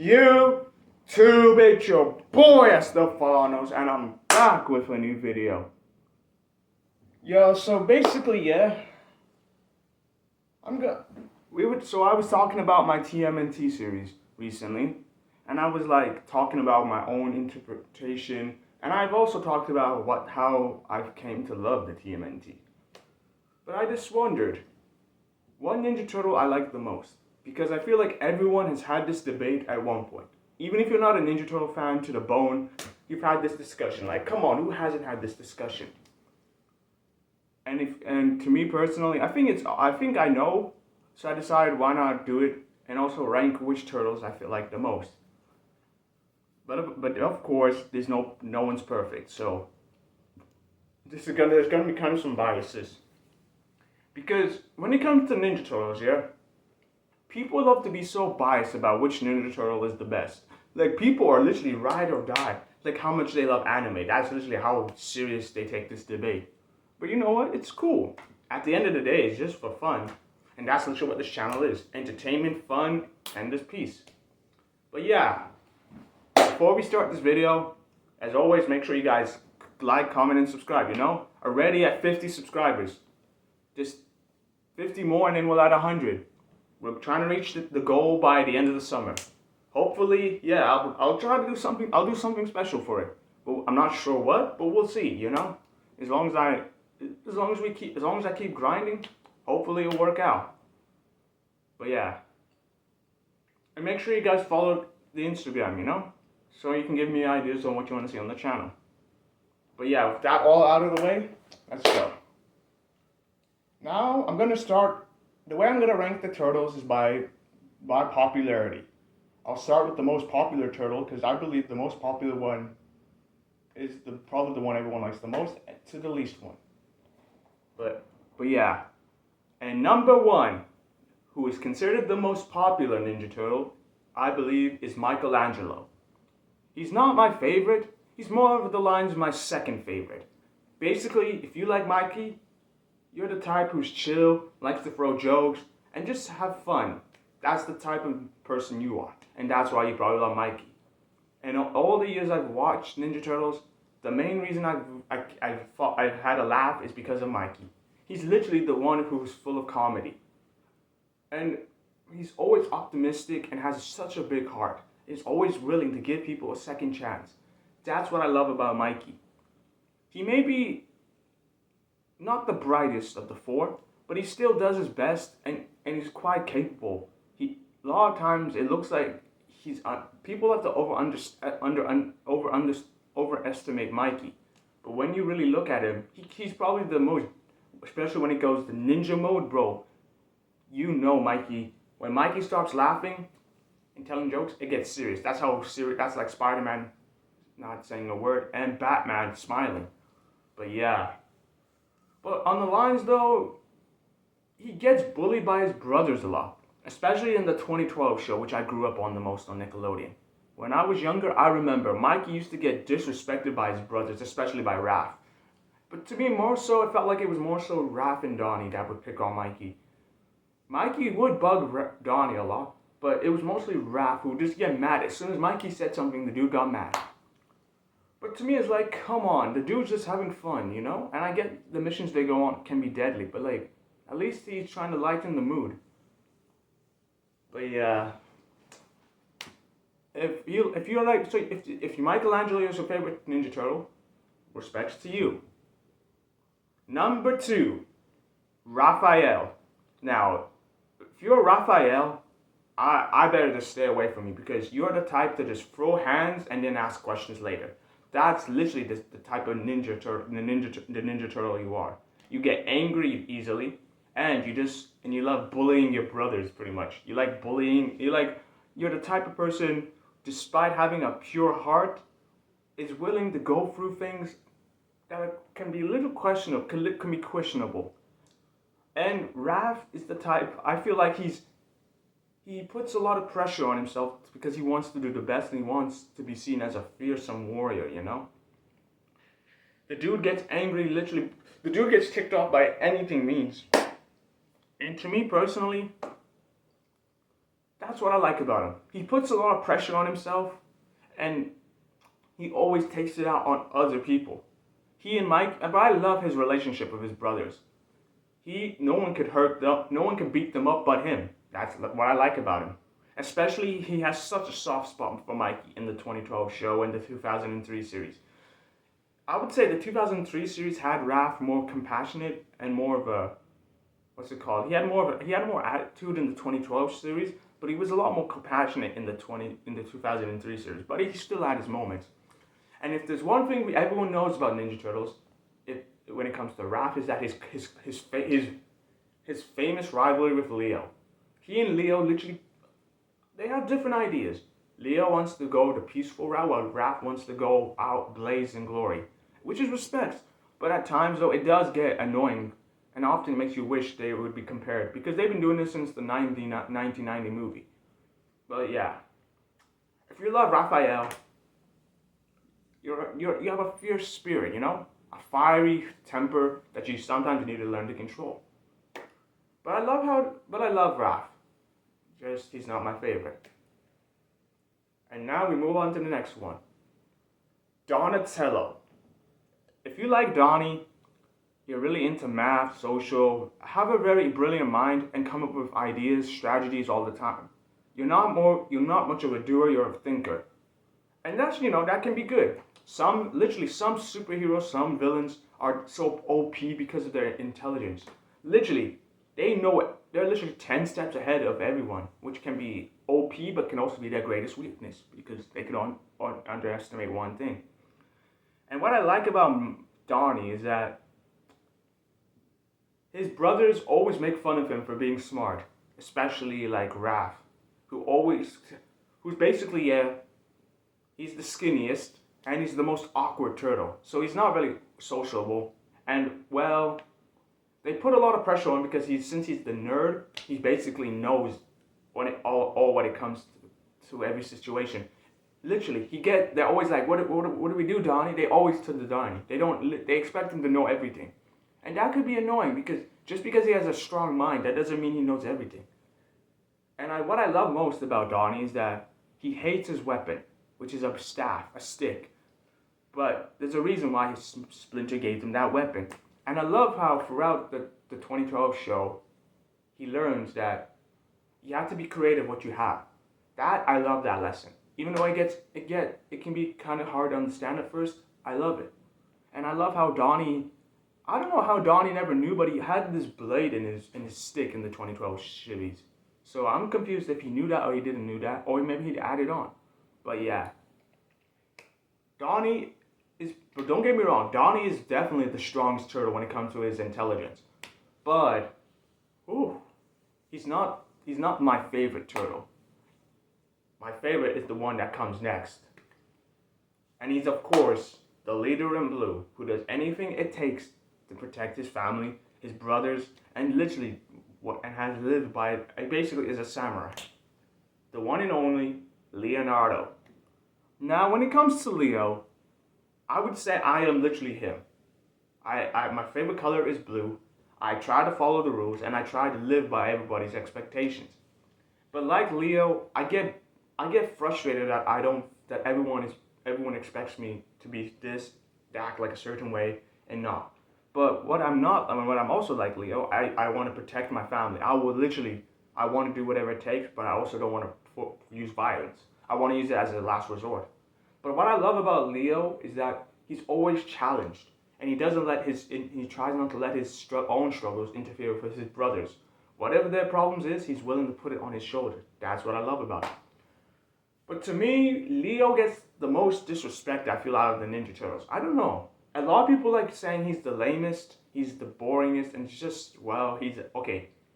YouTube, it's your boy Estefanos, and I'm back with a new video. Yo, so basically, yeah, I was talking about my TMNT series recently, and I was like talking about my own interpretation, and I've also talked about how I came to love the TMNT. But I just wondered, what Ninja Turtle I like the most? Because I feel like everyone has had this debate at one point. Even if you're not a Ninja Turtle fan to the bone, you've had this discussion. Like, come on, who hasn't had this discussion? And to me personally, I think I know, so I decided why not do it and also rank which turtles I feel like the most. But of course, no one's perfect, so there's gonna be kind of some biases. Because when it comes to Ninja Turtles, yeah, people love to be so biased about which Ninja Turtle is the best. Like, people are literally ride or die. Like, how much they love anime. That's literally how serious they take this debate. But you know what? It's cool. At the end of the day, it's just for fun. And that's literally what this channel is. Entertainment, fun, and this peace. But yeah, before we start this video, as always, make sure you guys like, comment, and subscribe, you know? Already at 50 subscribers. Just 50 more and then we'll add 100. We're trying to reach the goal by the end of the summer. Hopefully, yeah, I'll try to do something. I'll do something special for it. But I'm not sure what, but we'll see, you know? As long as I keep grinding, hopefully it'll work out. But yeah. And make sure you guys follow the Instagram, you know? So you can give me ideas on what you want to see on the channel. But yeah, with that all out of the way, let's go. Now, I'm going to start. The way I'm going to rank the turtles is by popularity. I'll start with the most popular turtle because I believe the most popular one is probably the one everyone likes the most to the least one. But yeah. And number one, who is considered the most popular Ninja Turtle, I believe, is Michelangelo. He's not my favorite. He's more of the lines my second favorite. Basically, if you like Mikey, you're the type who's chill, likes to throw jokes, and just have fun. That's the type of person you are. And that's why you probably love Mikey. And all the years I've watched Ninja Turtles, the main reason I've had a laugh is because of Mikey. He's literally the one who's full of comedy. And he's always optimistic and has such a big heart. He's always willing to give people a second chance. That's what I love about Mikey. He may be not the brightest of the four, but he still does his best, and he's quite capable. A lot of times it looks like people have to overestimate Mikey, but when you really look at him, he's probably the most, especially when it goes to ninja mode, bro. You know Mikey. When Mikey starts laughing and telling jokes, it gets serious. That's how serious. That's like Spider-Man not saying a word and Batman smiling. But yeah. But on the lines though, he gets bullied by his brothers a lot. Especially in the 2012 show, which I grew up on the most on Nickelodeon. When I was younger, I remember Mikey used to get disrespected by his brothers, especially by Raph. But to me, more so, it felt like it was more so Raph and Donnie that would pick on Mikey. Mikey would bug Donnie a lot, but it was mostly Raph who would just get mad. As soon as Mikey said something, the dude got mad. But to me, it's like, come on, the dude's just having fun, you know? And I get the missions they go on can be deadly, but like, at least he's trying to lighten the mood. But yeah, if Michelangelo is your favorite Ninja Turtle, respects to you. Number two, Raphael. Now, if you're Raphael, I better just stay away from you because you're the type to just throw hands and then ask questions later. That's literally the type of Ninja Turtle you are. You get angry easily. And you love bullying your brothers pretty much. You like bullying. You're the type of person, despite having a pure heart, is willing to go through things that can be a little questionable, can be questionable. And Raph is the type, I feel like he puts a lot of pressure on himself because he wants to do the best and he wants to be seen as a fearsome warrior, you know? The dude gets angry, the dude gets ticked off by anything means. And to me personally, That's what I like about him. He puts a lot of pressure on himself, and he always takes it out on other people. He and Mike, but I love his relationship with his brothers. No one could hurt them, no one can beat them up but him. That's what I like about him. Especially, he has such a soft spot for Mikey in the 2012 show and the 2003 series. I would say the 2003 series had Raph more compassionate and more of a, what's it called? He had more attitude in the 2012 series, but he was a lot more compassionate in the 2003 series. But he still had his moments. And if there's one thing everyone knows about Ninja Turtles, when it comes to Raph, is that his famous rivalry with Leo. He and Leo literally, they have different ideas. Leo wants to go the peaceful route, while Raph wants to go out blaze in glory, which is respect. But at times, though, it does get annoying, and often makes you wish they would be compared, because they've been doing this since the 1990 movie. But yeah, if you love Raphael, you have a fierce spirit, a fiery temper that you sometimes need to learn to control. But I love Raph. Just he's not my favorite. And now we move on to the next one. Donatello. If you like Donnie, you're really into math, social, have a very brilliant mind, and come up with ideas, strategies all the time. You're not much of a doer, you're a thinker. And that's, that can be good. Some superheroes, some villains are so OP because of their intelligence. Literally, they know it. They're literally 10 steps ahead of everyone, which can be OP, but can also be their greatest weakness, because they can underestimate one thing. And what I like about Donnie is that his brothers always make fun of him for being smart, especially like Raph, who's basically, he's the skinniest, and he's the most awkward turtle. So he's not really sociable. And, well, they put a lot of pressure on him because since he's the nerd, he basically knows when it comes to every situation. Literally, they're always like, what do we do, Donnie? They always turn to Donnie. They expect him to know everything. And that could be annoying, because just because he has a strong mind, that doesn't mean he knows everything. And what I love most about Donnie is that he hates his weapon, which is a stick. But there's a reason why Splinter gave him that weapon. And I love how throughout the 2012 show, he learns that you have to be creative with what you have. I love that lesson. Even though it can be kind of hard to understand at first, I love it. And I love how Donnie, I don't know how Donnie never knew, but he had this blade in his stick in the 2012 series. So I'm confused if he knew that or he didn't know that, or maybe he'd add it on. But yeah, but don't get me wrong, Donnie is definitely the strongest turtle when it comes to his intelligence. But, he's not my favorite turtle. My favorite is the one that comes next. And he's, of course, the leader in blue, who does anything it takes to protect his family, his brothers, and literally has lived by, basically is a samurai. The one and only Leonardo. Now, when it comes to Leo, I would say I am literally him. My favorite color is blue. I try to follow the rules, and I try to live by everybody's expectations. But like Leo, I get frustrated that everyone expects me to be this, to act like a certain way, and not. But what I'm also like Leo, I want to protect my family. I want to do whatever it takes, but I also don't want to use violence. I want to use it as a last resort. But what I love about Leo is that he's always challenged, and he tries not to let his own struggles interfere with his brothers. Whatever their problems is, he's willing to put it on his shoulders. That's what I love about him. But to me, Leo gets the most disrespect, I feel, out of the Ninja Turtles. I don't know. A lot of people like saying he's the lamest, he's the boringest, and it's just,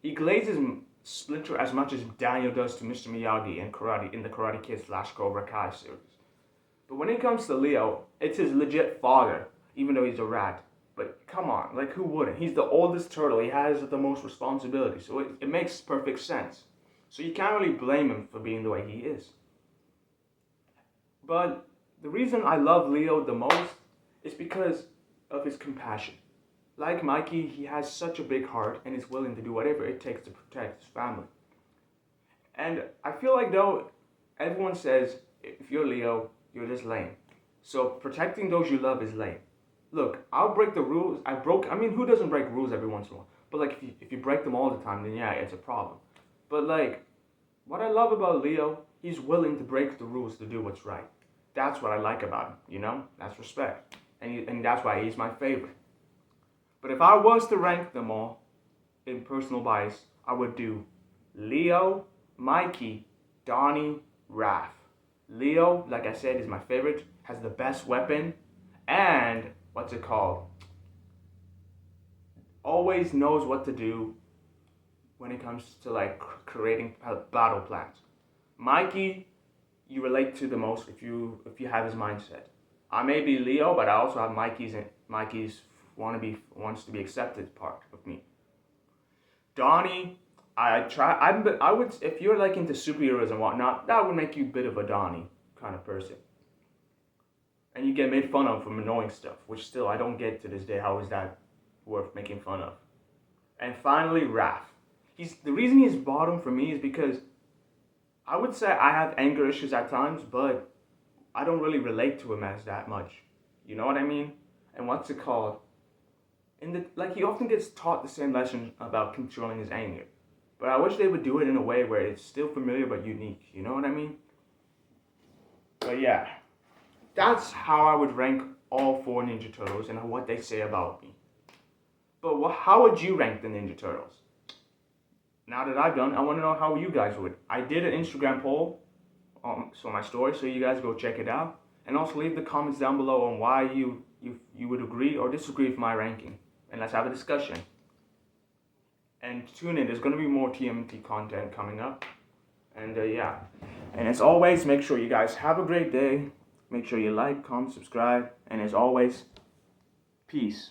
he glazes Splinter as much as Daniel does to Mr. Miyagi in the Karate Kid / Cobra Kai series. But when it comes to Leo, it's his legit father, even though he's a rat. But come on, like, who wouldn't? He's the oldest turtle. He has the most responsibility. So it makes perfect sense. So you can't really blame him for being the way he is. But the reason I love Leo the most is because of his compassion. Like Mikey, he has such a big heart and is willing to do whatever it takes to protect his family. And I feel like though everyone says if you're Leo, you're just lame. So protecting those you love is lame. Look, I'll break the rules. I mean, who doesn't break rules every once in a while? But like, if you break them all the time, then yeah, it's a problem. But like, what I love about Leo, he's willing to break the rules to do what's right. That's what I like about him. You know, that's respect, and that's why he's my favorite. But if I was to rank them all in personal bias, I would do Leo, Mikey, Donnie, Raph. Leo, like I said, is my favorite, has the best weapon, and what's it called? Always knows what to do when it comes to like creating battle plans. Mikey, you relate to the most if you have his mindset. I may be Leo, but I also have Mikey's wants to be accepted part of me. Donnie, I would if you're like into superheroes and whatnot, that would make you a bit of a Donnie kind of person. And you get made fun of from annoying stuff, which still I don't get to this day. How is that worth making fun of? And finally, Raph. He's the reason he's bottom for me is because I would say I have anger issues at times, but I don't really relate to him as that much. You know what I mean? And what's it called? Like he often gets taught the same lesson about controlling his anger. But I wish they would do it in a way where it's still familiar but unique. You know what I mean? But yeah, that's how I would rank all four Ninja Turtles and what they say about me. But how would you rank the Ninja Turtles? Now that I've done, I want to know how you guys would. I did an Instagram poll, so my story, so you guys go check it out, and also leave the comments down below on why you would agree or disagree with my ranking, and let's have a discussion. And tune in. There's gonna be more TMT content coming up, and yeah. And as always, make sure you guys have a great day. Make sure you like, comment, subscribe, and as always, peace.